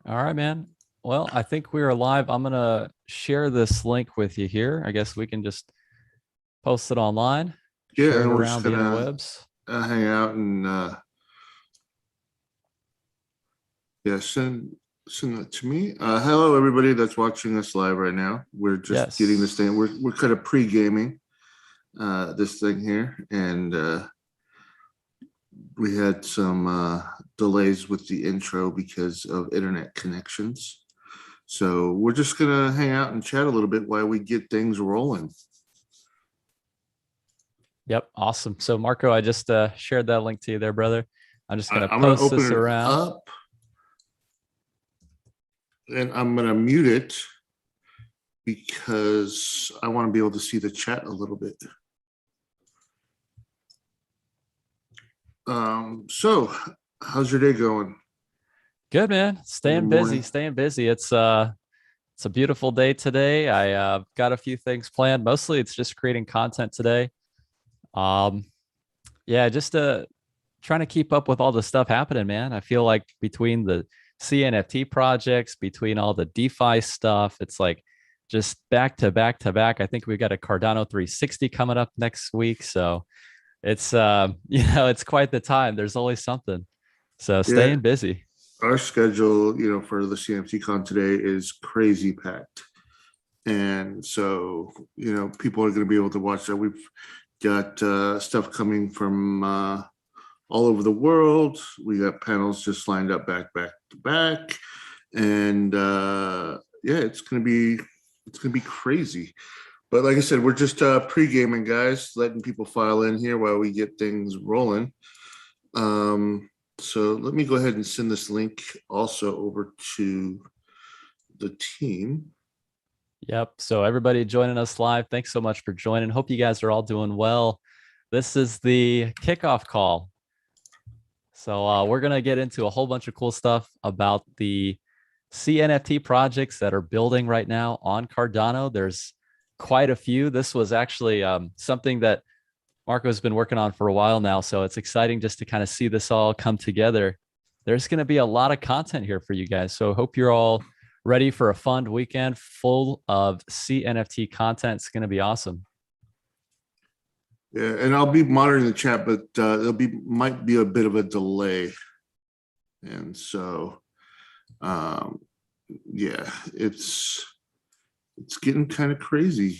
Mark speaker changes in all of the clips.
Speaker 1: All right, man. Well, I think we are live. I'm gonna share this link with you here. I guess we can just post it online,
Speaker 2: Yeah,
Speaker 1: share it
Speaker 2: and we're just
Speaker 1: around the
Speaker 2: gonna
Speaker 1: interwebs.
Speaker 2: hang out and yeah, send that to me. Hello, everybody that's watching us live right now. We're just getting this thing.
Speaker 1: Yes.
Speaker 2: We're kind of pre-gaming this thing here, and we had some delays with the intro because of internet connections. So we're just gonna hang out and chat a little bit while we get things rolling.
Speaker 1: Yep. Awesome. So Marco, I just shared that link to you there, brother. I'm just gonna
Speaker 2: I'm gonna
Speaker 1: post this
Speaker 2: open it
Speaker 1: around.
Speaker 2: up and I'm gonna mute it because I want to be able to see the chat a little bit. So how's your day going?
Speaker 1: Good, man.
Speaker 2: Your
Speaker 1: Staying busy,
Speaker 2: morning?
Speaker 1: staying busy. It's a beautiful day today. I got a few things planned. Mostly it's just creating content today. Um, yeah, just trying to keep up with all the stuff happening, man. I feel like between the CNFT projects, between all the DeFi stuff, it's like just back to back to back. I think we've got a Cardano 360 coming up next week. So it's it's quite the time. There's always something. So
Speaker 2: Yeah,
Speaker 1: staying busy.
Speaker 2: our schedule, for the CNFTcon today is crazy packed. And so, people are going to be able to watch that. We've got stuff coming from all over the world. We got panels just lined up back to back. And yeah, it's gonna be crazy. But like I said, we're just pre-gaming, guys, letting people file in here while we get things rolling. So let me go ahead and send this link also over to the team.
Speaker 1: Yep. So everybody joining us live, thanks so much for joining. Hope you guys are all doing well. This is the kickoff call. So we're gonna get into a whole bunch of cool stuff about the CNFT projects that are building right now on Cardano. There's quite a few. This was actually something that Marco's been working on for a while now. So it's exciting just to kind of see this all come together. There's going to be a lot of content here for you guys. So hope you're all ready for a fun weekend full of CNFT content. It's going to be awesome.
Speaker 2: Yeah, and I'll be monitoring the chat, but might be a bit of a delay, and so um, yeah, it's getting kind of crazy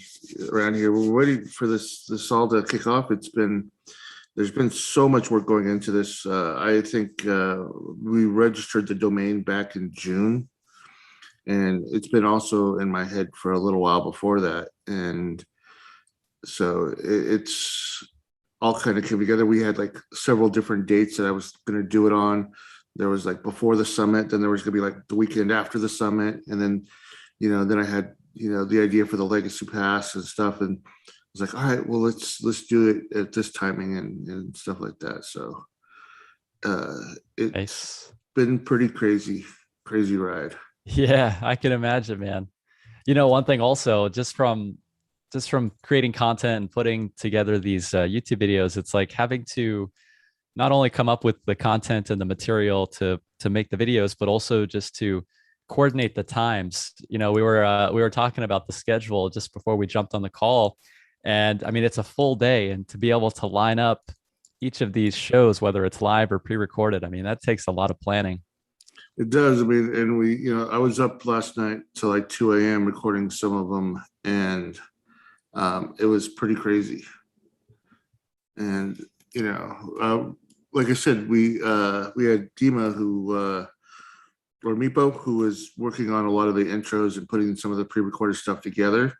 Speaker 2: around here. We're waiting for this all to kick off. There's been so much work going into this. I think we registered the domain back in June, and it's been also in my head for a little while before that. And so it's all kind of came together. We had like several different dates that I was going to do it on. There was like before the summit, then there was going to be like the weekend after the summit, and then then I had the idea for the legacy pass and stuff, and I was like, all right, well let's do it at this timing and stuff like that. So it's
Speaker 1: Nice.
Speaker 2: been pretty crazy ride.
Speaker 1: Yeah, I can imagine, man. One thing also, just from creating content and putting together these YouTube videos, it's like having to not only come up with the content and the material to make the videos, but also just to coordinate the times. We were talking about the schedule just before we jumped on the call, and I mean it's a full day, and to be able to line up each of these shows, whether it's live or pre-recorded, I mean that takes a lot of planning.
Speaker 2: It does. I mean, and I was up last night till like 2 a.m. recording some of them, and it was pretty crazy. And like I said, we had Dima or Mipo who was working on a lot of the intros and putting some of the pre-recorded stuff together.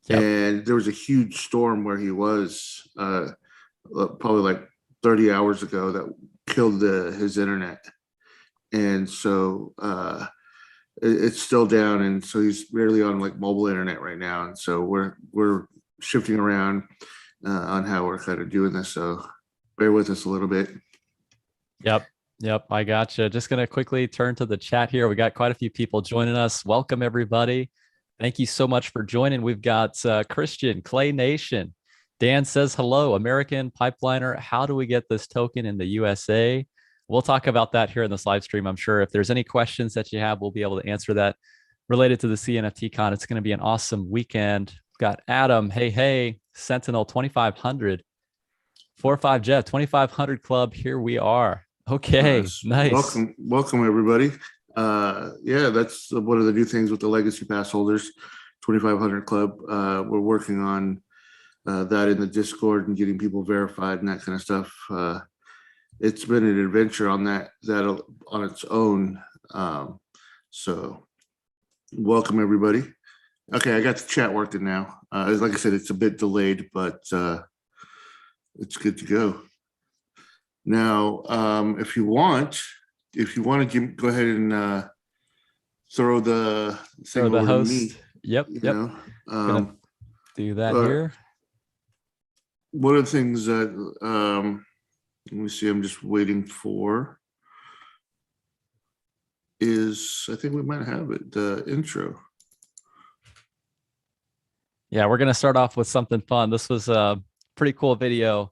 Speaker 1: Yep.
Speaker 2: And there was a huge storm where he was probably like 30 hours ago that killed his internet, and so it's still down, and so he's rarely on like mobile internet right now, and so we're shifting around on how we're kind of doing this. So bear with us a little bit.
Speaker 1: Yep. Yep. I gotcha. Just going to quickly turn to the chat here. We got quite a few people joining us. Welcome, everybody. Thank you so much for joining. We've got Christian, Clay Nation. Dan says hello, American Pipeliner. How do we get this token in the USA? we'll talk about that here in this live stream. I'm sure if there's any questions that you have, we'll be able to answer that related to the CNFTcon. It's going to be an awesome weekend. Got Adam, hey, Sentinel 2500, 45 Jet 2500 Club. Here we are. Okay, nice.
Speaker 2: Welcome everybody. Yeah, that's one of the new things with the legacy pass holders, 2500 Club. We're working on that in the Discord and getting people verified and that kind of stuff. It's been an adventure on that on its own. So welcome everybody. Okay, I got the chat working now. Like I said, it's a bit delayed, but it's good to go. Now, if you want to go ahead and throw the
Speaker 1: host.
Speaker 2: To me,
Speaker 1: yep. Gonna do that here.
Speaker 2: One of the things that let me see, I'm just waiting for is, I think we might have it, the intro.
Speaker 1: Yeah, we're gonna start off with something fun. This was a pretty cool video.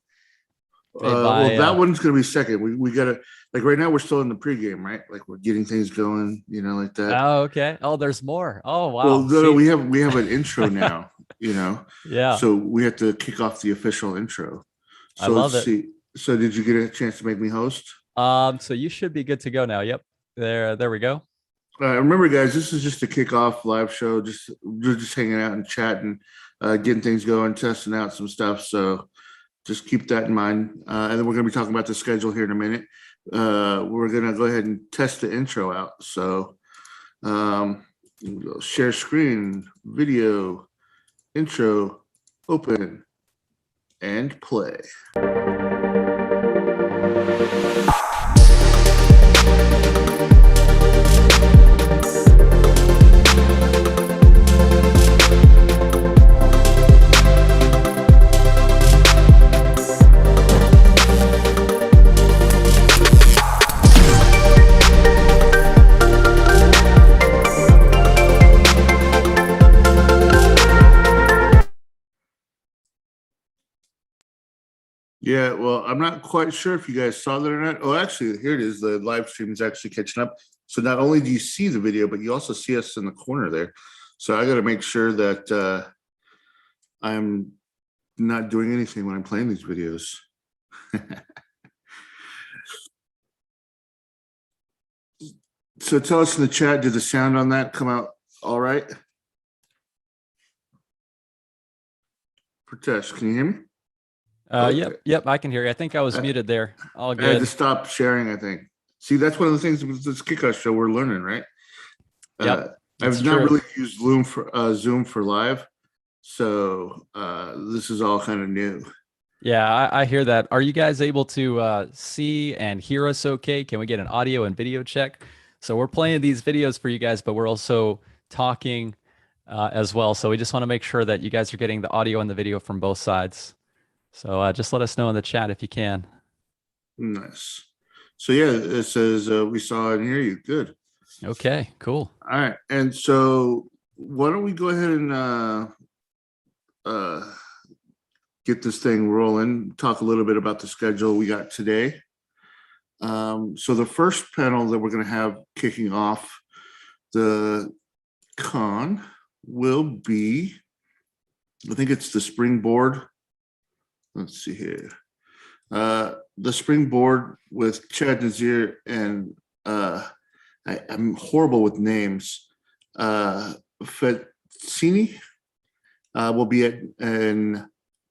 Speaker 2: Well, that one's gonna be second. We gotta, like, right now we're still in the pregame, right? Like, we're getting things going, like that.
Speaker 1: Oh, okay. Oh, there's more. Oh, wow.
Speaker 2: Well, no, we have an intro now.
Speaker 1: Yeah.
Speaker 2: So we have to kick off the official intro. So
Speaker 1: I love
Speaker 2: let's see. So did you get a chance to make me host?
Speaker 1: So you should be good to go now. Yep. There we go.
Speaker 2: Remember, guys, this is just a kickoff live show. We're just hanging out and chatting, getting things going, testing out some stuff. So just keep that in mind. And then we're going to be talking about the schedule here in a minute. We're going to go ahead and test the intro out. So share screen, video, intro, open, and play. Yeah, well, I'm not quite sure if you guys saw that or not. Oh, actually, here it is. The live stream is actually catching up. So not only do you see the video, but you also see us in the corner there. So I got to make sure that I'm not doing anything when I'm playing these videos. So tell us in the chat, did the sound on that come out all right? Pritesh, can you hear me?
Speaker 1: Okay. Yep, I can hear you. I think I was muted there. All good.
Speaker 2: I had to stop sharing, I think. See, that's one of the things with this Kickoff show we're learning, right?
Speaker 1: Yep.
Speaker 2: I've not really used Zoom for live, so this is all kind of new.
Speaker 1: Yeah, I hear that. Are you guys able to see and hear us okay? Can we get an audio and video check? So we're playing these videos for you guys, but we're also talking as well. So we just want to make sure that you guys are getting the audio and the video from both sides. So just let us know in the chat if you can.
Speaker 2: Nice. So yeah, it says we saw and hear you. Good.
Speaker 1: Okay, cool.
Speaker 2: All right. And so why don't we go ahead and get this thing rolling, talk a little bit about the schedule we got today. So the first panel that we're going to have kicking off the con will be, I think it's the springboard. Let's see here. The springboard with Chad Nazir and I'm horrible with names. Fettini will be in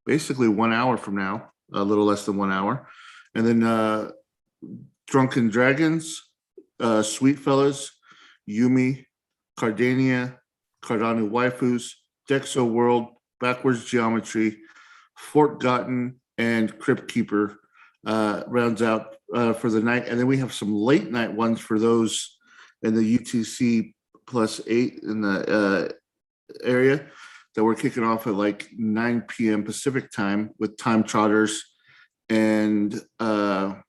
Speaker 2: basically 1 hour from now, a little less than 1 hour. And then Drunken Dragons, Sweet Fellas, Yumi, Cardania, Cardano Waifus, Dexo World, Backwards Geometry, Fort Gotten, and Crypt Keeper rounds out for the night. And then we have some late night ones for those in the UTC +8 in the area that we're kicking off at like 9 p.m. Pacific time with Time Trotters and the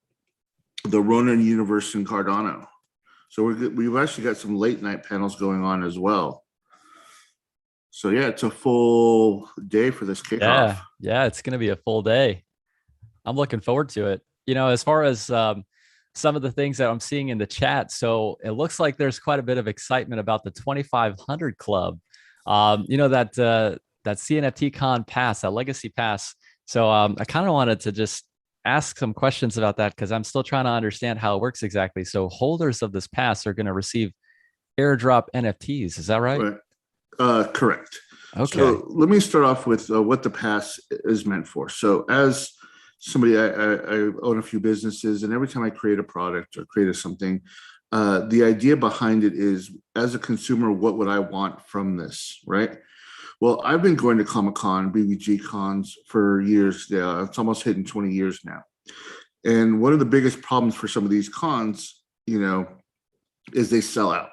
Speaker 2: Ronin Universe in Cardano. So we've actually got some late night panels going on as well. So yeah, it's a full day for this kickoff.
Speaker 1: Yeah, it's going to be a full day. I'm looking forward to it. As far as some of the things that I'm seeing in the chat. So it looks like there's quite a bit of excitement about the 2500 Club. That CNFTcon pass, that legacy pass. So I kind of wanted to just ask some questions about that because I'm still trying to understand how it works exactly. So holders of this pass are going to receive airdrop NFTs. Is that right?
Speaker 2: Right. Correct.
Speaker 1: Okay.
Speaker 2: So let me start off with what the pass is meant for. So as somebody, I own a few businesses, and every time I create a product or create something, the idea behind it is, as a consumer, what would I want from this, right? Well, I've been going to Comic-Con, BBG cons for years now. It's almost hitting 20 years now. And one of the biggest problems for some of these cons, is they sell out.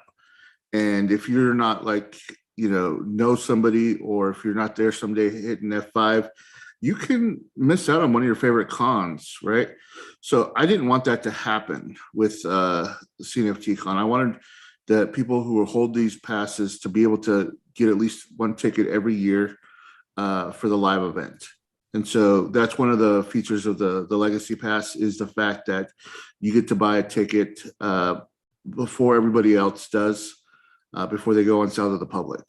Speaker 2: And if you're not like, know somebody, or if you're not there someday hitting F5, you can miss out on one of your favorite cons, right? So I didn't want that to happen with CNFTcon. I wanted the people who hold these passes to be able to get at least one ticket every year for the live event. And so that's one of the features of the Legacy Pass, is the fact that you get to buy a ticket before everybody else does, before they go on sale to the public.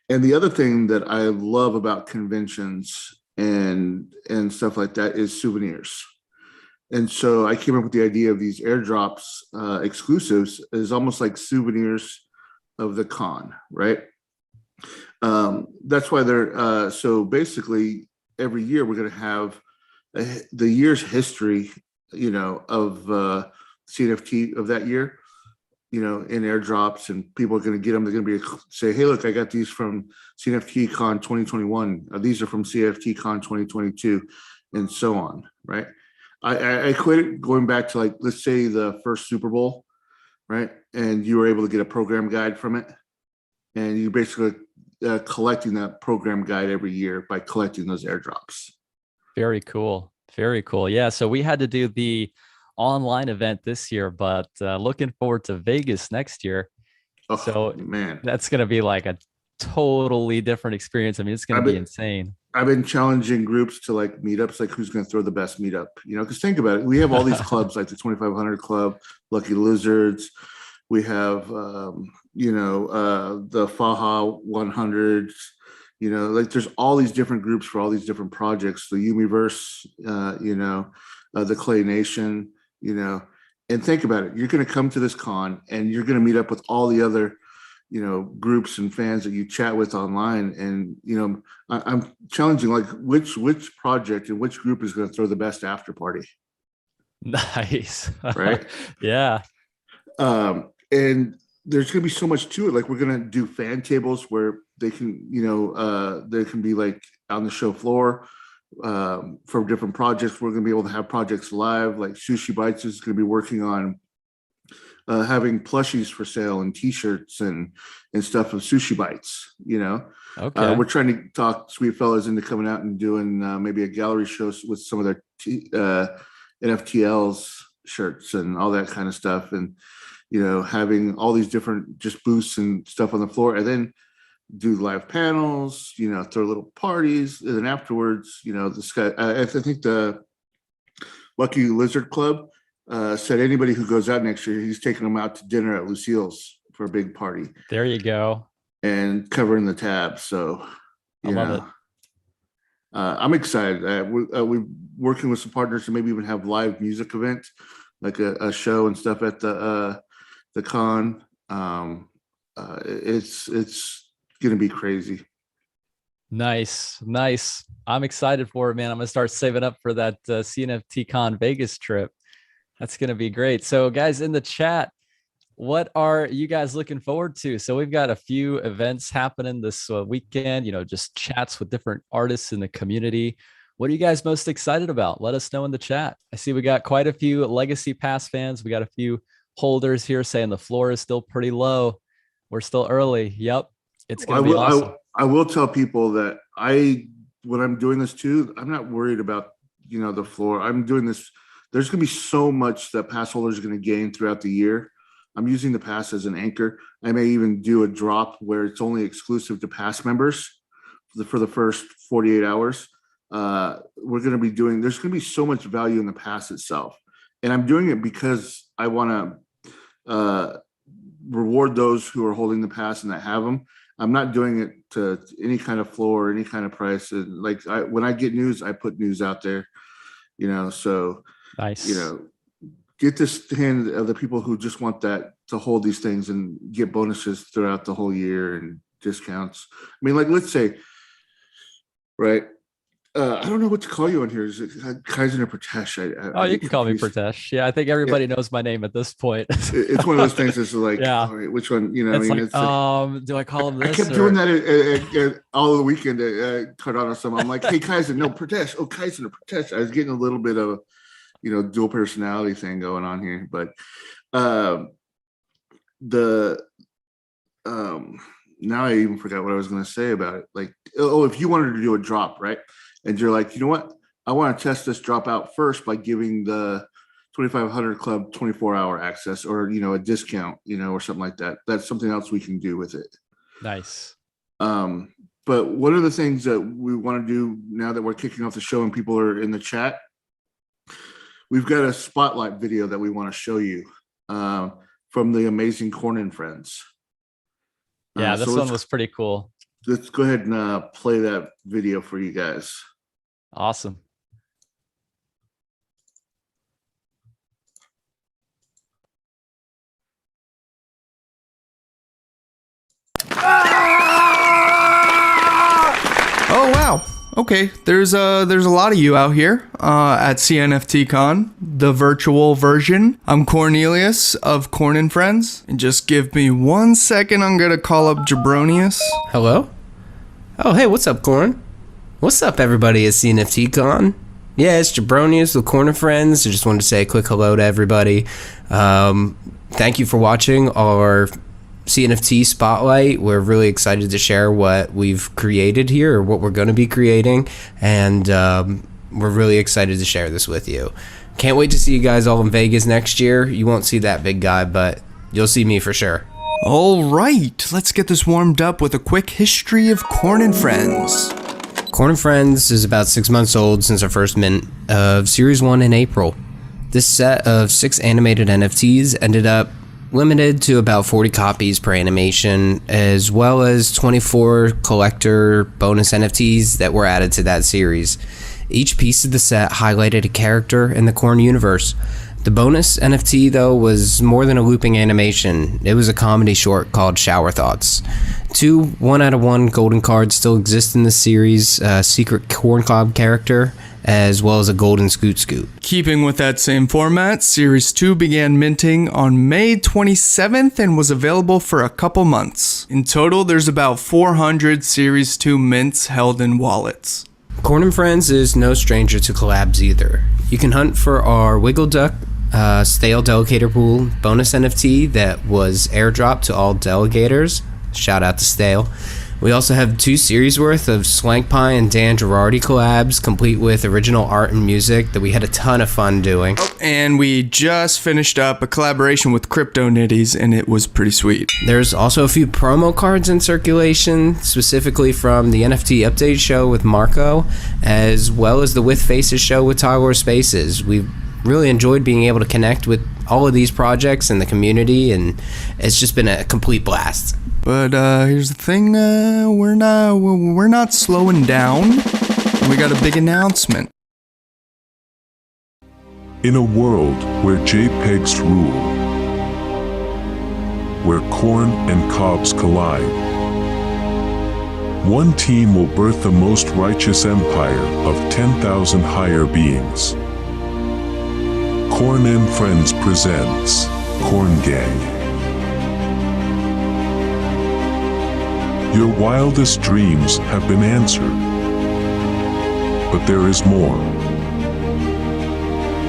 Speaker 2: And the other thing that I love about conventions and stuff like that is souvenirs. And so I came up with the idea of these airdrops, exclusives, is almost like souvenirs of the con, right? That's why they're, so basically every year we're going to have the year's history, of CNFT of that year, in airdrops, and people are going to get them. They're going to be say, hey, look, I got these from CNFTcon 2021. These are from CNFTcon 2022, and so on, right? I quit going back to, like, let's say the first Super Bowl, right? And you were able to get a program guide from it, and you basically collecting that program guide every year by collecting those airdrops.
Speaker 1: Very cool. Very cool. Yeah. So we had to do the online event this year, but looking forward to Vegas next year.
Speaker 2: Oh,
Speaker 1: so
Speaker 2: man,
Speaker 1: that's going to be like a totally different experience. I mean, it's going to be insane.
Speaker 2: I've been challenging groups to, like, meetups, like who's going to throw the best meetup, because think about it. We have all these clubs like the 2500 Club, Lucky Lizards. We have, the Faha 100s, like there's all these different groups for all these different projects, the Umiverse, the Clay Nation, and think about it. You're going to come to this con and you're going to meet up with all the other, groups and fans that you chat with online. And, I'm challenging, like, which project and which group is going to throw the best after party.
Speaker 1: Nice.
Speaker 2: Right.
Speaker 1: Yeah.
Speaker 2: And there's going to be so much to it. Like, we're going to do fan tables where they can, they can be like on the show floor for different projects. We're going to be able to have projects live. Like Sushi Bites is going to be working on having plushies for sale and T-shirts and stuff of Sushi Bites.
Speaker 1: Okay.
Speaker 2: We're trying to talk Sweet Fellas into coming out and doing maybe a gallery show with some of their NFTLs shirts and all that kind of stuff, and having all these different just booths and stuff on the floor, and then do live panels, throw little parties, and then afterwards, this guy, I think the Lucky Lizard Club said anybody who goes out next year, he's taking them out to dinner at Lucille's for a big party.
Speaker 1: There you go.
Speaker 2: And covering the tab. So,
Speaker 1: I love it.
Speaker 2: I'm excited. We're working with some partners to maybe even have live music event, like a show and stuff at the con. It's going to be crazy.
Speaker 1: Nice. I'm excited for it, man. I'm going to start saving up for that CNFTcon Vegas trip. That's going to be great. So guys in the chat, what are you guys looking forward to? So we've got a few events happening this weekend, just chats with different artists in the community. What are you guys most excited about? Let us know in the chat. I see we got quite a few Legacy Pass fans. We got a few holders here saying the floor is still pretty low. We're still early. Yep. It's going to be awesome.
Speaker 2: I will tell people that when I'm doing this too, I'm not worried about, the floor. I'm doing this. There's going to be so much that pass holders are going to gain throughout the year. I'm using the pass as an anchor. I may even do a drop where it's only exclusive to pass members for the first 48 hours. We're going to be there's going to be so much value in the pass itself. and I'm doing it because I want to reward those who are holding the pass and that have them. I'm not doing it to any kind of floor or any kind of price. And like when I get news, I put news out there, so
Speaker 1: Nice.
Speaker 2: Get this hand of the people who just want that to hold these things and get bonuses throughout the whole year and discounts. I mean, like, let's say, right. I don't know what to call you on here. Is it Kaizen or Pratesh?
Speaker 1: You can call me Pratesh. Yeah, I think everybody knows my name at this point.
Speaker 2: It's one of those things that's like,
Speaker 1: yeah.
Speaker 2: All right, which one? Do
Speaker 1: I call him this?
Speaker 2: I kept doing that at all the weekend at Cardano. So I'm like, hey, Kaizen, no, Pratesh. Oh, Kaizen or Pratesh. I was getting a little bit of, dual personality thing going on here. But now I even forgot what I was going to say about it. Like, if you wanted to do a drop, right? And you're like, you know what? I want to test this drop out first by giving the 2500 club 24-hour access or, a discount, or something like that. That's something else we can do with it.
Speaker 1: Nice.
Speaker 2: But one of the things that we want to do now that we're kicking off the show and people are in the chat, we've got a spotlight video that we want to show you from the amazing Corn and Friends.
Speaker 1: Yeah, this one was pretty cool.
Speaker 2: Let's go ahead and play that video for you guys.
Speaker 1: Awesome.
Speaker 3: Oh wow. Okay, there's a lot of you out here at CNFTcon, the virtual version. I'm Cornelius of Corn and Friends, and just give me 1 second. I'm gonna call up Jabronius.
Speaker 4: Hello? Oh, hey, what's up, Corn? What's up, everybody at CNFTcon? Yeah, it's Jabronius with Corn and Friends. I just wanted to say a quick hello to everybody. Thank you for watching our CNFT Spotlight. We're really excited to share what we've created here, or what we're going to be creating, and we're really excited to share this with you. Can't wait to see you guys all in Vegas next year. You won't see that big guy, but you'll see me for sure.
Speaker 3: All right, let's get this warmed up with a quick history of Corn and Friends.
Speaker 4: Corn and Friends is about 6 months old since our first mint of Series 1 in April. This set of 6 animated NFTs ended up limited to about 40 copies per animation, as well as 24 collector bonus NFTs that were added to that series. Each piece of the set highlighted a character in the Corn universe. The bonus NFT, though, was more than a looping animation. It was a comedy short called Shower Thoughts. 2 1-out-of-1 golden cards still exist in the series, a secret Corn Cob character, as well as a golden Scoot Scoot.
Speaker 3: Keeping with that same format, Series 2 began minting on May 27th and was available for a couple months. In total, there's about 400 Series 2 mints held in wallets.
Speaker 4: Corn and Friends is no stranger to collabs either. You can hunt for our Wiggle Duck Stale Delegator Pool bonus NFT that was airdropped to all delegators. Shout out to Stale. We also have 2 series worth of Swank Pie and Dan Girardi collabs, complete with original art and music that we had a ton of fun doing.
Speaker 3: And we just finished up a collaboration with Crypto Nitties, and it was pretty sweet.
Speaker 4: There's also a few promo cards in circulation, specifically from the NFT Update show with Marco, as well as the With Faces show with Tyler Spaces. We really enjoyed being able to connect with all of these projects and the community, and it's just been a complete blast.
Speaker 3: But here's the thing, we're not slowing down. We got a big announcement.
Speaker 5: In a world where JPEGs rule, where corn and cobs collide, one team will birth the most righteous empire of 10,000 higher beings. Corn and Friends presents Corn Gang. Your wildest dreams have been answered. But there is more.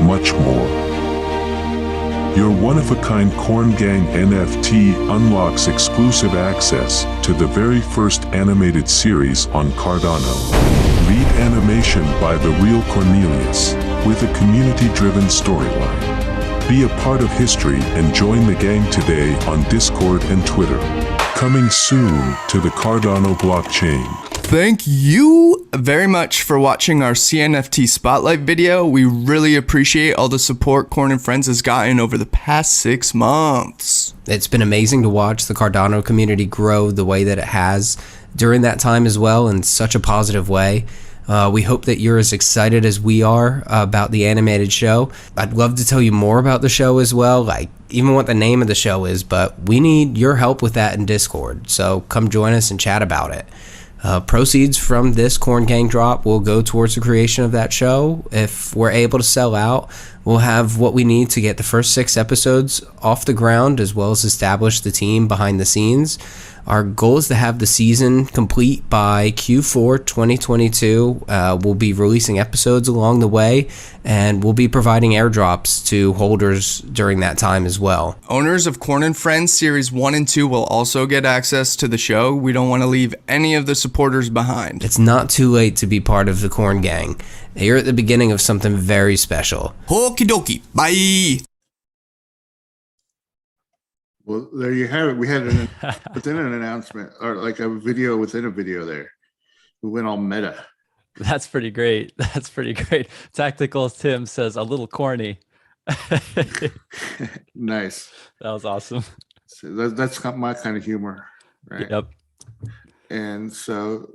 Speaker 5: Much more. Your one-of-a-kind Corn Gang NFT unlocks exclusive access to the very first animated series on Cardano. Lead animation by the real Cornelius, with a community-driven storyline. Be a part of history and join the gang today on Discord and Twitter. Coming soon to the Cardano blockchain.
Speaker 3: Thank you very much for watching our CNFT Spotlight video. We really appreciate all the support Corn and Friends has gotten over the past 6 months.
Speaker 4: It's been amazing to watch the Cardano community grow the way that it has during that time as well, in such a positive way. We hope that you're as excited as we are about the animated show. I'd love to tell you more about the show as well, like even what the name of the show is, but we need your help with that in Discord. So come join us and chat about it. Proceeds from this Corn Gang drop will go towards the creation of that show. If we're able to sell out, we'll have what we need to get the first 6 episodes off the ground, as well as establish the team behind the scenes. Our goal is to have the season complete by Q4 2022. We'll be releasing episodes along the way, and we'll be providing airdrops to holders during that time as well.
Speaker 3: Owners of Corn and Friends Series 1 and 2 will also get access to the show. We don't want to leave any of the supporters behind.
Speaker 4: It's not too late to be part of the Corn Gang. You're at the beginning of something very special.
Speaker 3: Okie dokie. Bye.
Speaker 2: Well, there you have it. We had within an announcement, or like a video within a video there. We went all meta.
Speaker 1: That's pretty great. That's pretty great. Tactical Tim says a little corny.
Speaker 2: Nice.
Speaker 1: That was awesome.
Speaker 2: So that's not my kind of humor, right?
Speaker 1: Yep.
Speaker 2: And so,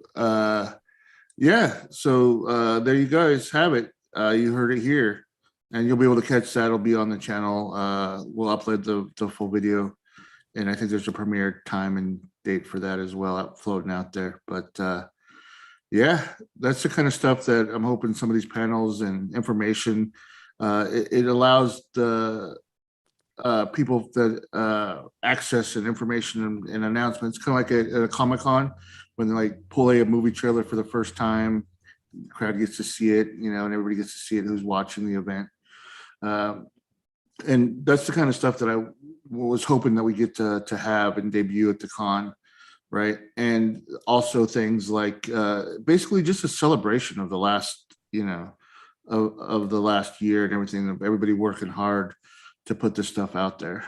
Speaker 2: yeah. So there you guys have it. You heard it here, and you'll be able to catch that. It'll be on the channel. We'll upload the full video, and I think there's a premiere time and date for that as well, floating out there. But yeah, that's the kind of stuff that I'm hoping some of these panels and information. It allows the people that access and information and announcements, kind of like at a Comic-Con when they like pull a movie trailer for the first time, the crowd gets to see it, and everybody gets to see it who's watching the event. And that's the kind of stuff that I was hoping that we get to have and debut at the con, right? And also things like basically just a celebration of the last, of the last year and everything, of everybody working hard to put this stuff out there.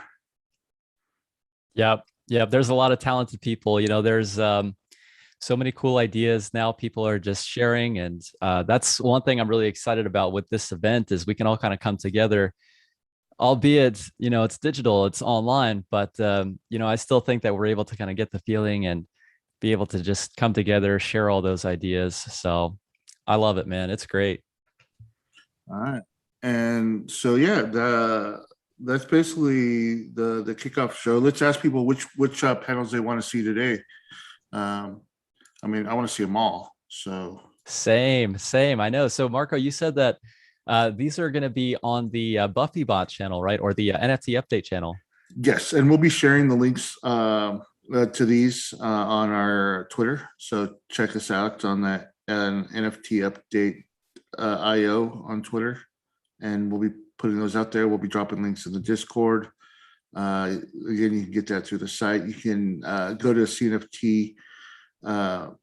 Speaker 1: Yep. There's a lot of talented people. There's so many cool ideas now. People are just sharing, and that's one thing I'm really excited about with this event is we can all kind of come together. Albeit, it's digital, it's online, but I still think that we're able to kind of get the feeling and be able to just come together, share all those ideas. So I love it, man. It's great.
Speaker 2: All right. And so, yeah, that's basically the kickoff show. Let's ask people which panels they want to see today. I want to see them all. So
Speaker 1: same. I know. So Marco, you said that these are going to be on the BuffyBot channel, right? Or the NFT update channel.
Speaker 2: Yes. And we'll be sharing the links to these on our Twitter. So check us out on that NFT update IO on Twitter. And we'll be putting those out there. We'll be dropping links in the Discord. Again, you can get that through the site. You can go to CNFTcon.io.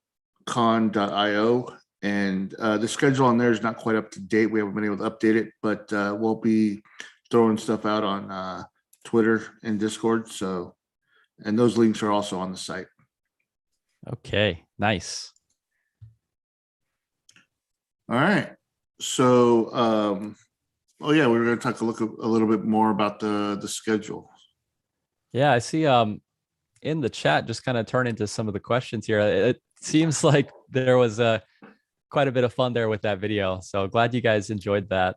Speaker 2: And the schedule on there is not quite up to date. We haven't been able to update it, but we'll be throwing stuff out on Twitter and Discord. So, and those links are also on the site.
Speaker 1: Okay, nice.
Speaker 2: All right. So, we're going to talk a little bit more about the schedule.
Speaker 1: Yeah, I see. In the chat, just kind of turn into some of the questions here. It seems like there was quite a bit of fun there with that video. So glad you guys enjoyed that.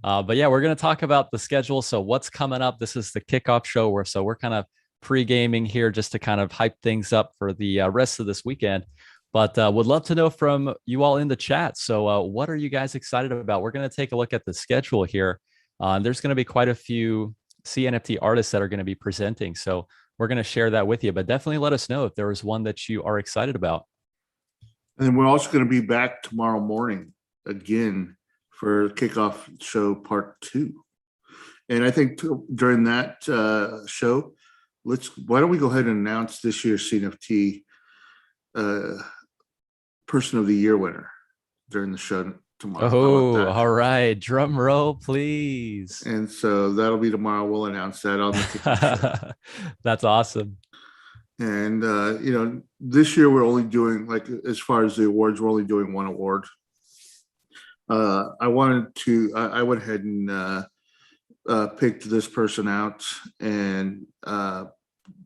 Speaker 1: But yeah, we're going to talk about the schedule. So what's coming up? This is the kickoff show we're kind of pre-gaming here just to kind of hype things up for the rest of this weekend. But would love to know from you all in the chat. So what are you guys excited about? We're going to take a look at the schedule here. There's going to be quite a few CNFT artists that are going to be presenting. So we're going to share that with you, but definitely let us know if there is one that you are excited about.
Speaker 2: And then we're also going to be back tomorrow morning again for Kickoff Show Part 2. And I think during that show, why don't we go ahead and announce this year's CNFT Person of the Year winner during the show tomorrow.
Speaker 1: Oh, all right. Drum roll, please.
Speaker 2: And so that'll be tomorrow. We'll announce that on the Kickoff show.
Speaker 1: That's awesome.
Speaker 2: And this year we're only doing, like, as far as the awards, we're only doing one award. I went ahead and picked this person out and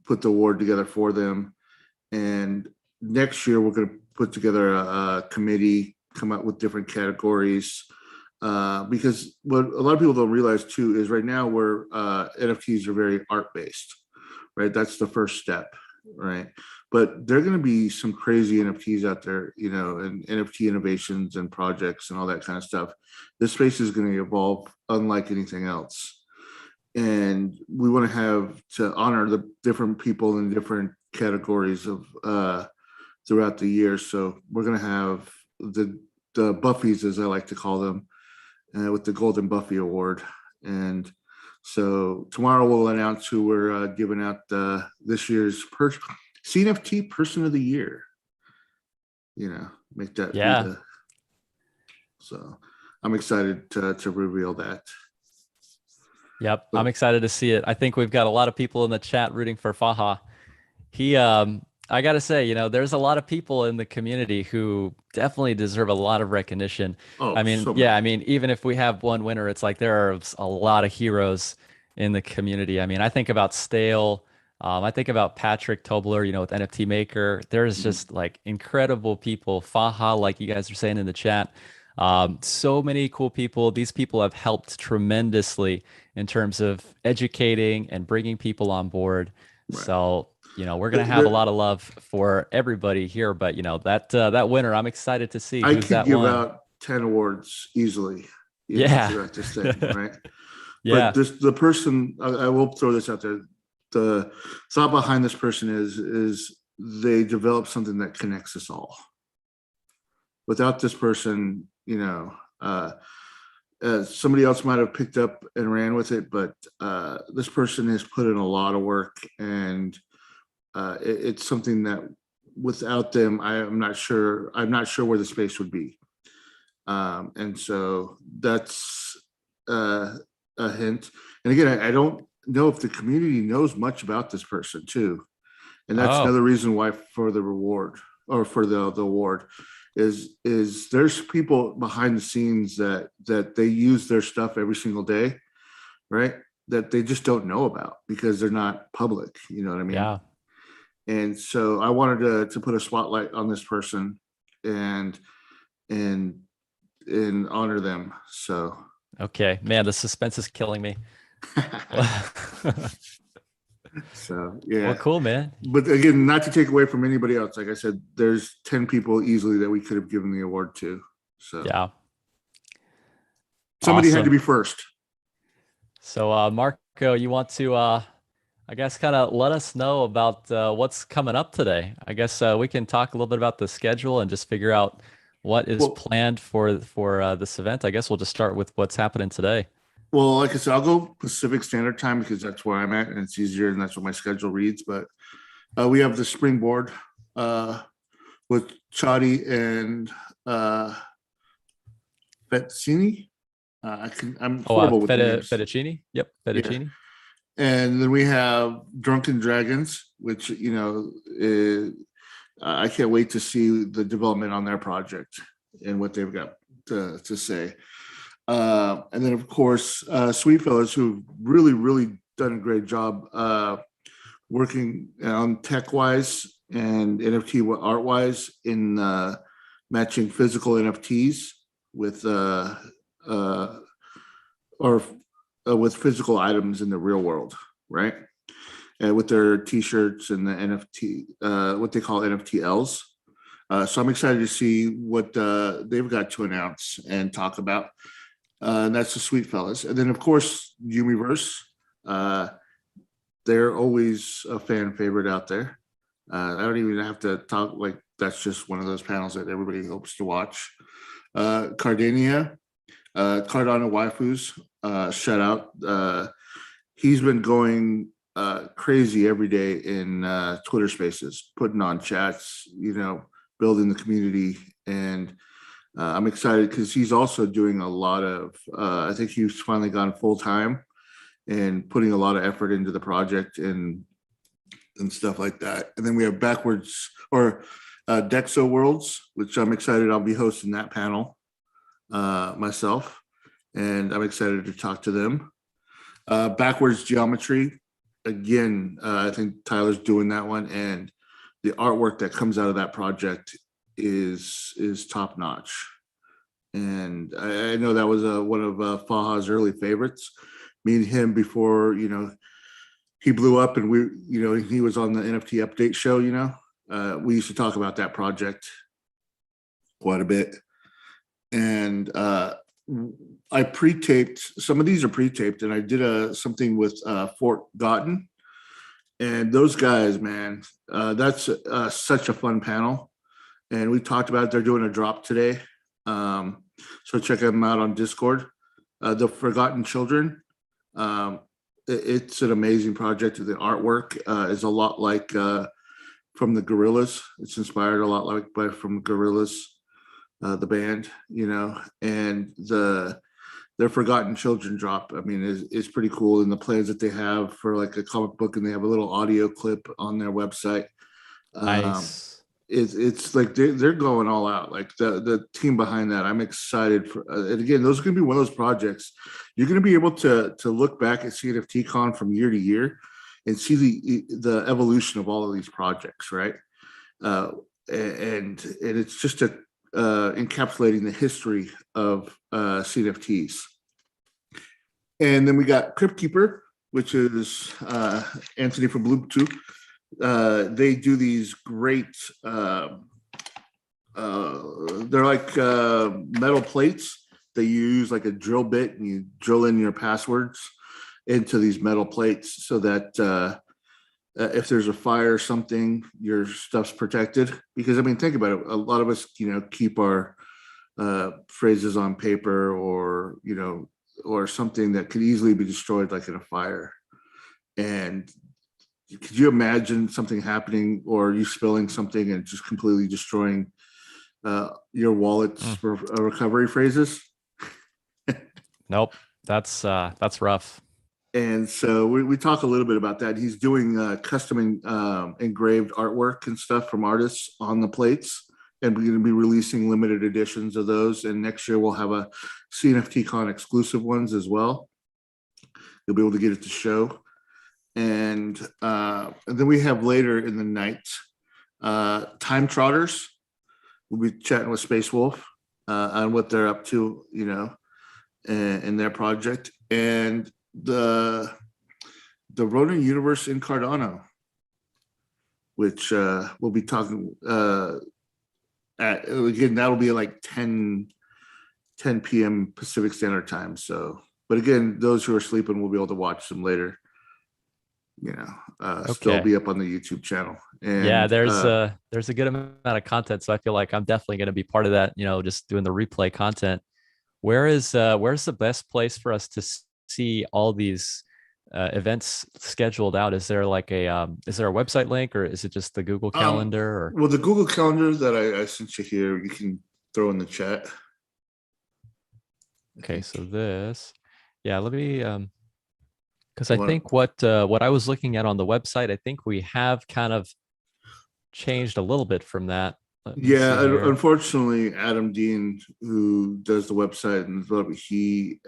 Speaker 2: put the award together for them. And next year we're going to put together a committee, come up with different categories. Because what a lot of people don't realize too is right now we're NFTs are very art based, right? That's the first step, right? But there are going to be some crazy NFTs out there, and NFT innovations and projects and all that kind of stuff. This space is going to evolve unlike anything else. And we want to honor the different people in different categories of throughout the year. So we're going to have the Buffies, as I like to call them, with the Golden Buffy Award. And so tomorrow we'll announce who we're giving out this year's CNFT Person of the Year. Make that.
Speaker 1: Yeah.
Speaker 2: So I'm excited to reveal that.
Speaker 1: Yep, I'm excited to see it. I think we've got a lot of people in the chat rooting for Faha. I got to say, there's a lot of people in the community who definitely deserve a lot of recognition.
Speaker 2: Oh,
Speaker 1: I mean,
Speaker 2: so
Speaker 1: yeah, even if we have one winner, it's like there are a lot of heroes in the community. I mean, I think about Stale. I think about Patrick Tobler, with NFT Maker. There's just like incredible people. Faha, like you guys are saying in the chat. So many cool people. These people have helped tremendously in terms of educating and bringing people on board. Right. So, we're going to have a lot of love for everybody here, but that winner, I'm excited to see.
Speaker 2: I
Speaker 1: who's
Speaker 2: could
Speaker 1: that
Speaker 2: give
Speaker 1: one.
Speaker 2: out 10 awards easily.
Speaker 1: Yeah.
Speaker 2: Throughout this thing, right?
Speaker 1: Yeah.
Speaker 2: But the person, I will throw this out there. The thought behind this person is they develop something that connects us all. Without this person, somebody else might have picked up and ran with it, but this person has put in a lot of work, and it's something that without them, I'm not sure where the space would be. And so that's a hint. And again, I don't know if the community knows much about this person too. And that's another reason why for the reward or for the award is there's people behind the scenes that they use their stuff every single day, right? That they just don't know about because they're not public. You know what I mean?
Speaker 1: Yeah.
Speaker 2: And so I wanted to put a spotlight on this person and honor them. So
Speaker 1: okay, man, the suspense is killing me.
Speaker 2: So yeah,
Speaker 1: well, cool, man.
Speaker 2: But again, not to take away from anybody else. Like I said, there's 10 people easily that we could have given the award to. So
Speaker 1: yeah,
Speaker 2: somebody had to be first.
Speaker 1: So Marco, you want to I guess kind of let us know about what's coming up today. I guess we can talk a little bit about the schedule and just figure out what is planned for this event. I guess we'll just start with what's happening today.
Speaker 2: Well, like I said, I'll go Pacific Standard Time because that's where I'm at and it's easier and that's what my schedule reads. But we have the springboard with Chadi and Fettini. I'm horrible with names.
Speaker 1: Fettuccine. Yep, Fettuccine.
Speaker 2: Yeah. And then we have Drunken Dragons, which I can't wait to see the development on their project and what they've got to say. And then, of course, Sweet Fellas, who've really, really done a great job working on tech-wise and NFT art-wise in matching physical NFTs with with physical items in the real world, right? And with their T-shirts and the NFT, what they call NFTLs. So I'm excited to see what they've got to announce and talk about. And that's the Sweet Fellas. And then, of course, Yumiverse. They're always a fan favorite out there. I don't even have to talk, like, that's just one of those panels that everybody hopes to watch. Cardania, Cardano Waifus, shout out. He's been going crazy every day in Twitter Spaces, putting on chats, building the community. And I'm excited because he's also doing a lot of, I think he's finally gone full time and putting a lot of effort into the project and and stuff like that. And then we have backwards or Dexo Worlds, which I'm excited. I'll be hosting that panel myself, and I'm excited to talk to them. Backwards Geometry, again, I think Tyler's doing that one, and the artwork that comes out of that project is top notch. And I know that was one of Faha's early favorites. Me and him before, he blew up and he was on the NFT update show, we used to talk about that project quite a bit. And I pre-taped, some of these are pre-taped, and I did something with Fort Gotten. And those guys, man, that's such a fun panel. And we talked about it. They're doing a drop today. So check them out on Discord. The Forgotten Children. It's an amazing project. The artwork is a lot like from the Gorillas. It's inspired a lot like from Gorillas, the band, and their Forgotten Children drop, I mean, is pretty cool. And the plans that they have for like a comic book, and they have a little audio clip on their website.
Speaker 1: Nice.
Speaker 2: It's like they're going all out. Like the team behind that, I'm excited for. And again, those are going to be one of those projects you're going to be able to look back at CNFTcon from year to year and see the evolution of all of these projects, right? And it's just encapsulating the history of CNFTs. And then we got Crypt Keeper, which is Anthony from Bluetooth. They do these great they're like metal plates that you use like a drill bit, and you drill in your passwords into these metal plates so that if there's a fire or something, your stuff's protected. Because I mean, think about it, a lot of us keep our phrases on paper, or or something that could easily be destroyed, like in a fire. And could you imagine something happening, or you spilling something and just completely destroying your wallet's recovery phrases?
Speaker 1: Nope. That's rough.
Speaker 2: And so we talk a little bit about that. He's doing custom engraved artwork and stuff from artists on the plates, and we're going to be releasing limited editions of those. And next year we'll have a CNFTcon exclusive ones as well. You'll be able to get it to show. And then we have later in the night, Time Trotters. We'll be chatting with Space Wolf on what they're up to, in their project. And the Ronin Universe in Cardano, which we'll be talking at, again, that'll be like 10 p.m. Pacific Standard Time. So, but again, those who are sleeping will be able to watch them later. Still be up on the YouTube channel. And
Speaker 1: yeah, there's a good amount of content, so I feel like I'm definitely going to be part of that. Just doing the replay content. Where's the best place for us to see all these events scheduled out? Is there like is there a website link, or is it just the Google Calendar? Or
Speaker 2: well, the Google Calendar that I sent you here, you can throw in the chat.
Speaker 1: Okay, so this, yeah, let me because I think what I was looking at on the website, I think we have kind of changed a little bit from that.
Speaker 2: Yeah, unfortunately, Adam Dean, who does the website, and he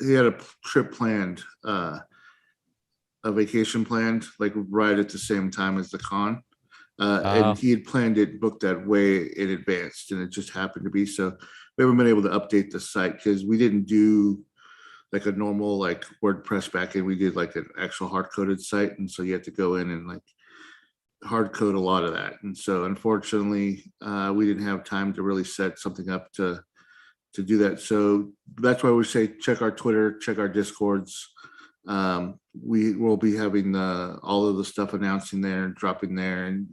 Speaker 2: he had a trip planned, a vacation planned, like right at the same time as the con. And he had planned it, booked that way in advance, and it just happened to be so. We haven't been able to update the site because we didn't do like a normal like WordPress backend. We did like an actual hard-coded site, and so you had to go in and like hard code a lot of that. And so unfortunately, we didn't have time to really set something up to do that. So that's why we say check our Twitter, check our Discords. We will be having all of the stuff announcing there and dropping there. And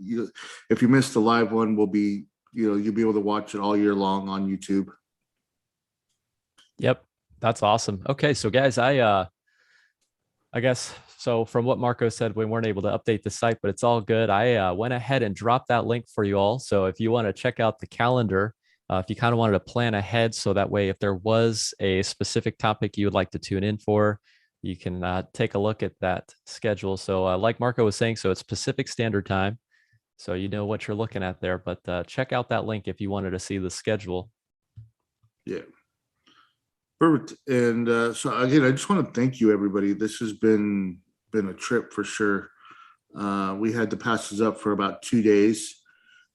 Speaker 2: if you missed the live one, we'll be you'll be able to watch it all year long on YouTube.
Speaker 1: Yep, that's awesome. Okay, so guys, I guess so. From what Marco said, we weren't able to update the site, but it's all good. I went ahead and dropped that link for you all. So if you want to check out the calendar, if you kind of wanted to plan ahead, so that way, if there was a specific topic you would like to tune in for, you can take a look at that schedule. So like Marco was saying, so it's Pacific Standard Time. So you know what you're looking at there, but check out that link if you wanted to see the schedule.
Speaker 2: Yeah. Perfect. And so again, I just want to thank you, everybody. This has been a trip for sure. We had the passes up for about 2 days.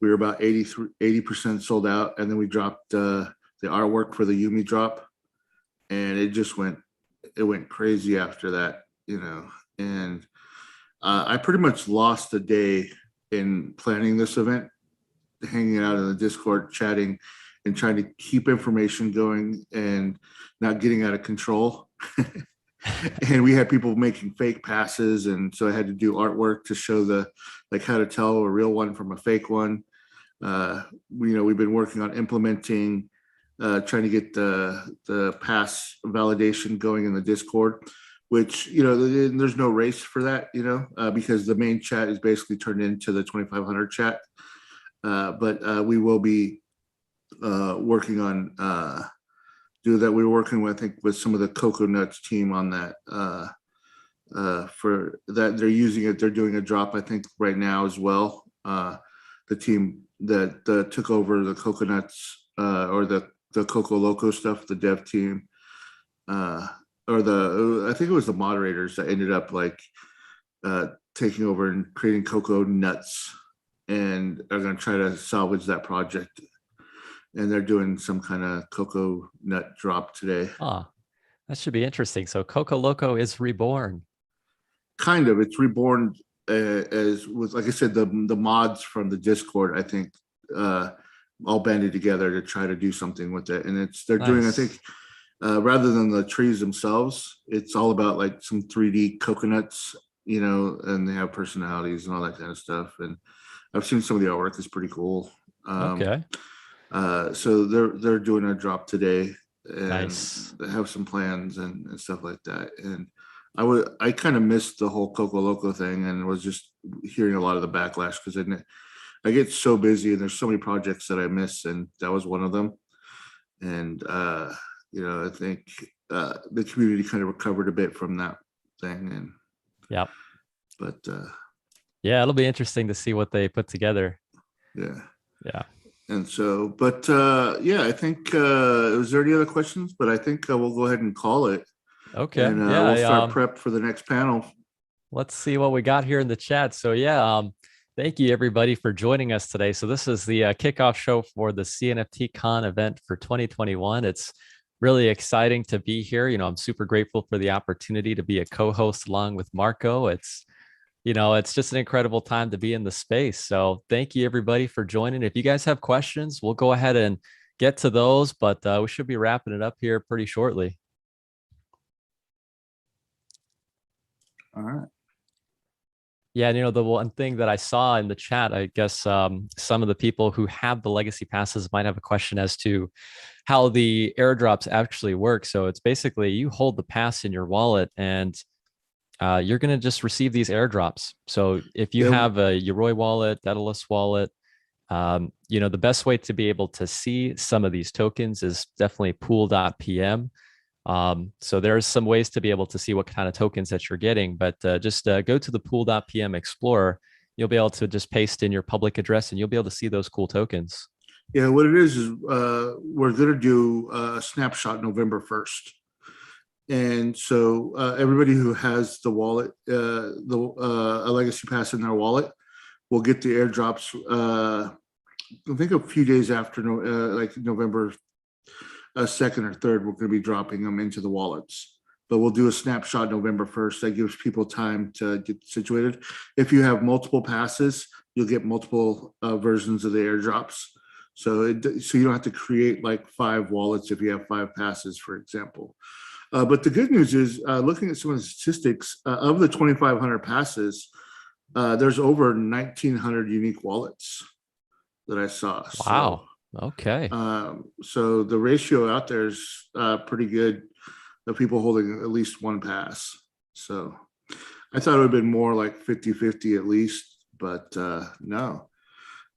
Speaker 2: We were about 80% sold out, and then we dropped the artwork for the Yumi drop, and it went crazy after that, you know. And I pretty much lost a day in planning this event, hanging out in the Discord, chatting, and trying to keep information going and not getting out of control. And we had people making fake passes, and so I had to do artwork to show how to tell a real one from a fake one. We've been working on implementing, trying to get the pass validation going in the Discord, which, there's no race for that, because the main chat is basically turned into the 2500 chat. But we will be working on do that. We're working with, I think, with some of the Cocoa Nuts team on that. For that, they're using it. They're doing a drop, I think, right now as well. The team that took over the Coconuts or the Coco Loco stuff, the dev team, I think it was the moderators that ended up taking over and creating Cocoa Nuts, and are going to try to salvage that project. And they're doing some kind of cocoa nut drop today.
Speaker 1: That should be interesting. So Coco Loco is reborn.
Speaker 2: Kind of. It's reborn as with, like I said, the mods from the Discord, I think, all banded together to try to do something with it. And they're
Speaker 1: Nice.
Speaker 2: doing, I think, rather than the trees themselves, it's all about like some 3D coconuts, and they have personalities and all that kind of stuff. And I've seen some of the artwork is pretty cool.
Speaker 1: Okay.
Speaker 2: So they're doing a drop today, and
Speaker 1: Nice.
Speaker 2: they have some plans and stuff like that. And I kind of missed the whole Coco Loco thing, and was just hearing a lot of the backlash because I get so busy and there's so many projects that I miss, and that was one of them. And I think the community kind of recovered a bit from that thing. And
Speaker 1: Yep.
Speaker 2: But
Speaker 1: yeah, it'll be interesting to see what they put together.
Speaker 2: Yeah.
Speaker 1: And
Speaker 2: so, but I think, was there any other questions? But I think we'll go ahead and call it.
Speaker 1: Okay.
Speaker 2: And we'll start prep for the next panel.
Speaker 1: Let's see what we got here in the chat. So thank you everybody for joining us today. So this is the kickoff show for the CNFTcon event for 2021. It's really exciting to be here. I'm super grateful for the opportunity to be a co-host along with Marco. It's just an incredible time to be in the space. So thank you everybody for joining. If you guys have questions, we'll go ahead and get to those, but we should be wrapping it up here pretty shortly.
Speaker 2: All right.
Speaker 1: Yeah, the one thing that I saw in the chat, I guess some of the people who have the legacy passes might have a question as to how the airdrops actually work. So it's basically you hold the pass in your wallet, and you're going to just receive these airdrops. So if you have a Yoroi wallet, Daedalus wallet, the best way to be able to see some of these tokens is definitely pool.pm. So there's some ways to be able to see what kind of tokens that you're getting, but just go to the pool.pm Explorer. You'll be able to just paste in your public address and you'll be able to see those cool tokens.
Speaker 2: Yeah, what it is we're going to do a snapshot November 1st. And so everybody who has the wallet, a legacy pass in their wallet, will get the airdrops, I think a few days after, November 2nd or 3rd, we're going to be dropping them into the wallets. But we'll do a snapshot November 1st. That gives people time to get situated. If you have multiple passes, you'll get multiple versions of the airdrops. So you don't have to create like 5 wallets if you have 5 passes, for example. But the good news is, looking at some of the statistics, of the 2,500 passes, there's over 1,900 unique wallets that I saw.
Speaker 1: Wow. Okay.
Speaker 2: So the ratio out there is pretty good of people holding at least one pass. So I thought it would have been more like 50-50 at least, but no.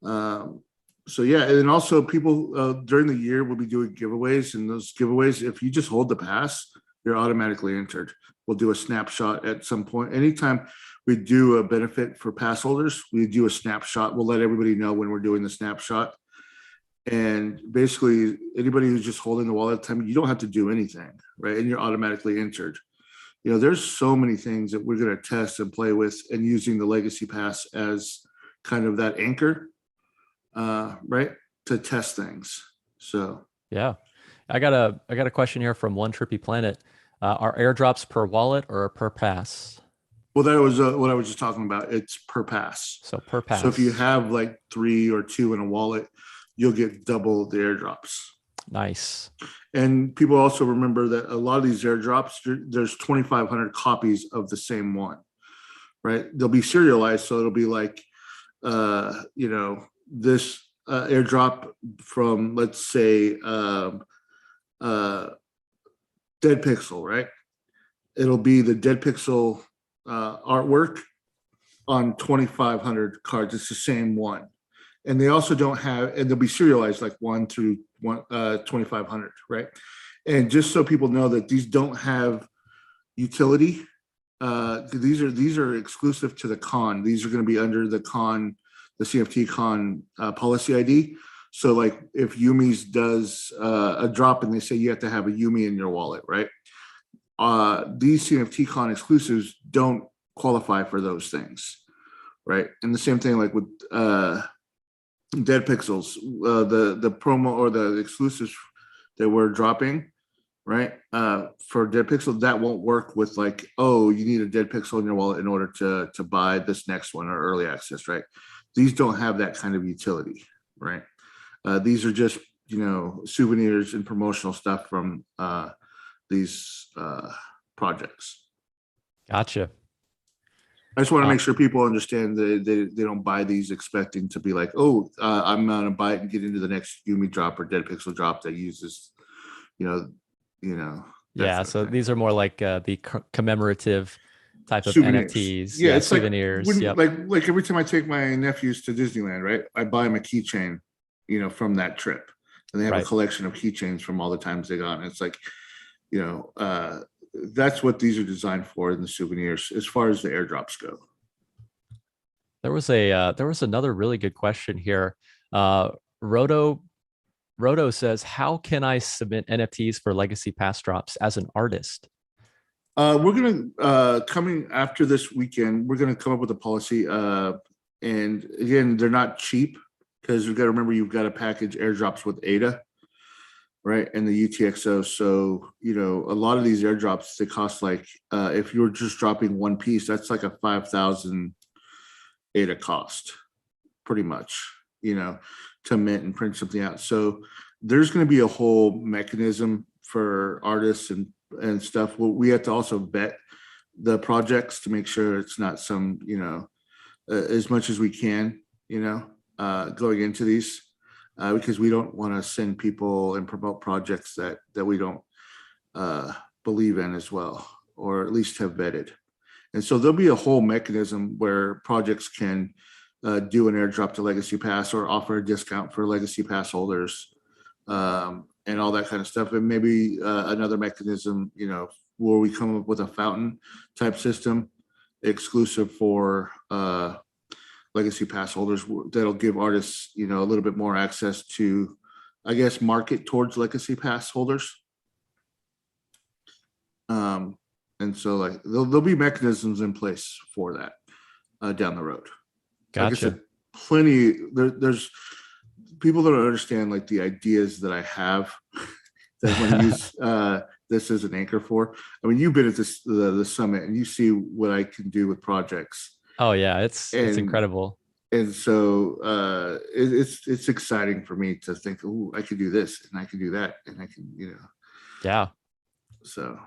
Speaker 2: So yeah, and also people during the year will be doing giveaways, and those giveaways, if you just hold the pass, you're automatically entered. We'll do a snapshot at some point. Anytime we do a benefit for pass holders, we do a snapshot. We'll let everybody know when we're doing the snapshot. And basically, anybody who's just holding the wallet at the time, you don't have to do anything, right? And you're automatically entered. You know, there's so many things that we're going to test and play with, and using the legacy pass as kind of that anchor, right, to test things. So
Speaker 1: Yeah, I got a question here from One Trippy Planet. Are airdrops per wallet or per pass?
Speaker 2: well, that was what I was just talking about. It's per pass.
Speaker 1: So per pass.
Speaker 2: So if you have like 3 or 2 in a wallet, you'll get double the airdrops.
Speaker 1: Nice.
Speaker 2: And people also remember that a lot of these airdrops, there's 2,500 copies of the same one, right? They'll be serialized. So it'll be like, you know, this airdrop from, let's say, Dead Pixel, right? It'll be the Dead Pixel artwork on 2,500 cards. It's the same one. And they also don't have, and they'll be serialized like 1 through 2,500, right? And just so people know that these don't have utility, these are exclusive to the con. These are going to be under the con, the CNFTcon policy ID. So like if Yumi's does a drop and they say you have to have a Yumi in your wallet, right? These CNFTcon exclusives don't qualify for those things, right? And the same thing like with Dead Pixels, the promo or the exclusives that we're dropping, right? For Dead Pixel, that won't work with like, oh, you need a Dead Pixel in your wallet in order to buy this next one or early access, right? These don't have that kind of utility, right? These are just, you know, souvenirs and promotional stuff from these projects.
Speaker 1: Gotcha.
Speaker 2: I just want to make sure people understand that they don't buy these expecting to be like, oh, I'm going to buy it and get into the next Yumi drop or Dead Pixel drop that uses, you know.
Speaker 1: Yeah. So these are more like the commemorative type of
Speaker 2: Souvenirs.
Speaker 1: NFTs.
Speaker 2: Yeah, it's
Speaker 1: souvenirs.
Speaker 2: Like, like every time I take my nephews to Disneyland, right? I buy them a keychain, you know, from that trip, and they have a collection of keychains from all the times they got. And it's like, you know, that's what these are designed for in the souvenirs as far as the airdrops go.
Speaker 1: There was another really good question here. Roto says, how can I submit NFTs for legacy pass drops as an artist?
Speaker 2: We're gonna coming after this weekend, we're gonna come up with a policy. And again, they're not cheap because you've got to remember you've got to package airdrops with ADA, right? And the UTXO. So, you know, a lot of these airdrops, they cost like, if you're just dropping one piece, that's like a 5,000 ADA cost, pretty much, you know, to mint and print something out. So there's going to be a whole mechanism for artists and stuff. Well, we have to also vet the projects to make sure it's not some, you know, as much as we can, you know, going into these. Because we don't want to send people and promote projects that we don't believe in as well, or at least have vetted. And so there'll be a whole mechanism where projects can do an airdrop to Legacy Pass or offer a discount for Legacy Pass holders and all that kind of stuff. And maybe another mechanism, you know, where we come up with a fountain type system exclusive for Legacy Pass holders that'll give artists, you know, a little bit more access to, I guess, market towards Legacy Pass holders. And so like there'll be mechanisms in place for that down the road.
Speaker 1: Gotcha.
Speaker 2: Like I said, plenty. There's people that don't understand like the ideas that I have that when I use this as an anchor for. I mean, you've been at this the summit and you see what I can do with projects.
Speaker 1: Oh yeah, it's incredible.
Speaker 2: And so it's exciting for me to think, oh, I could do this and I can do that and I can, you know.
Speaker 1: Yeah.
Speaker 2: So.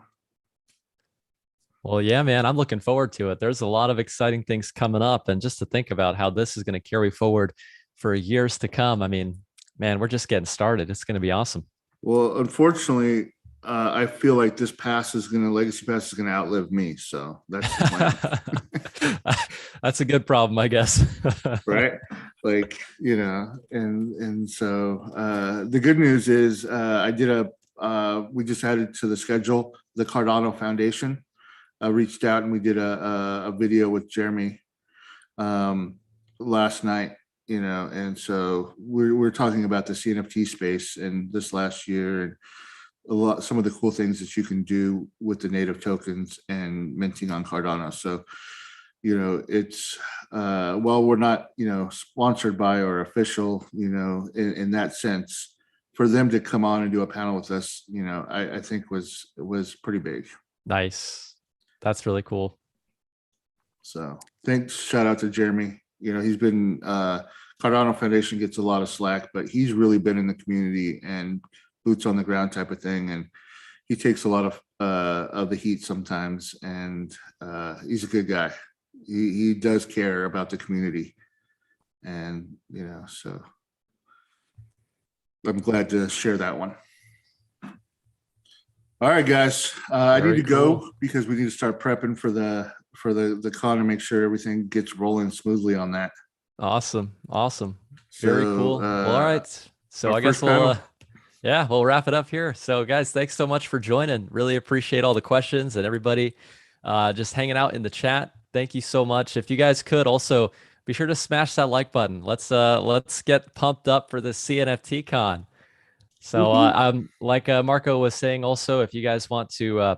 Speaker 1: Well, yeah, man, I'm looking forward to it. There's a lot of exciting things coming up, and just to think about how this is going to carry forward for years to come. I mean, man, we're just getting started. It's going to be awesome.
Speaker 2: Well, unfortunately, I feel like this Legacy Pass is going to outlive me. So that's
Speaker 1: that's a good problem, I guess.
Speaker 2: Right. Like, you know, and so the good news is we just added to the schedule the Cardano Foundation reached out, and we did a video with Jeremy last night. And so we're talking about the CNFT space and this last year, and some of the cool things that you can do with the native tokens and minting on Cardano. So, it's while we're not, sponsored by or official, in that sense, for them to come on and do a panel with us, I think was pretty big.
Speaker 1: Nice. That's really cool.
Speaker 2: So thanks. Shout out to Jeremy. He's been Cardano Foundation gets a lot of slack, but he's really been in the community and boots on the ground type of thing. And he takes a lot of the heat sometimes, and he's a good guy. He does care about the community, and so I'm glad to share that one. All right, guys, I need to go because we need to start prepping for the con and make sure everything gets rolling smoothly on that.
Speaker 1: Awesome. Very cool. Well, all right. So I guess
Speaker 2: panel.
Speaker 1: we'll wrap it up here. So guys, thanks so much for joining. Really appreciate all the questions and everybody just hanging out in the chat. Thank you so much. If you guys could also be sure to smash that like button. Let's get pumped up for this CNFTcon. So like Marco was saying also, if you guys want to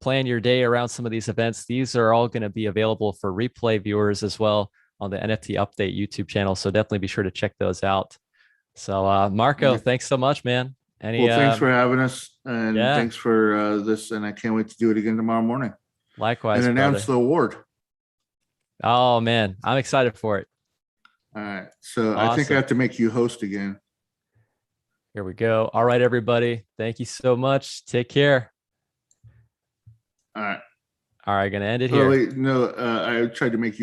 Speaker 1: plan your day around some of these events, these are all going to be available for replay viewers as well on the NFT Update YouTube channel. So definitely be sure to check those out. So Marco, thanks so much, man.
Speaker 2: Thanks for having us, and thanks for this, and I can't wait to do it again tomorrow morning.
Speaker 1: Likewise,
Speaker 2: and announce the award.
Speaker 1: Oh man, I'm excited for it.
Speaker 2: All right, so awesome. I think I have to make you host again.
Speaker 1: Here we go. All right, everybody. Thank you so much. Take care.
Speaker 2: All right.
Speaker 1: All right, gonna end it here.
Speaker 2: Oh, wait, no, I tried to make you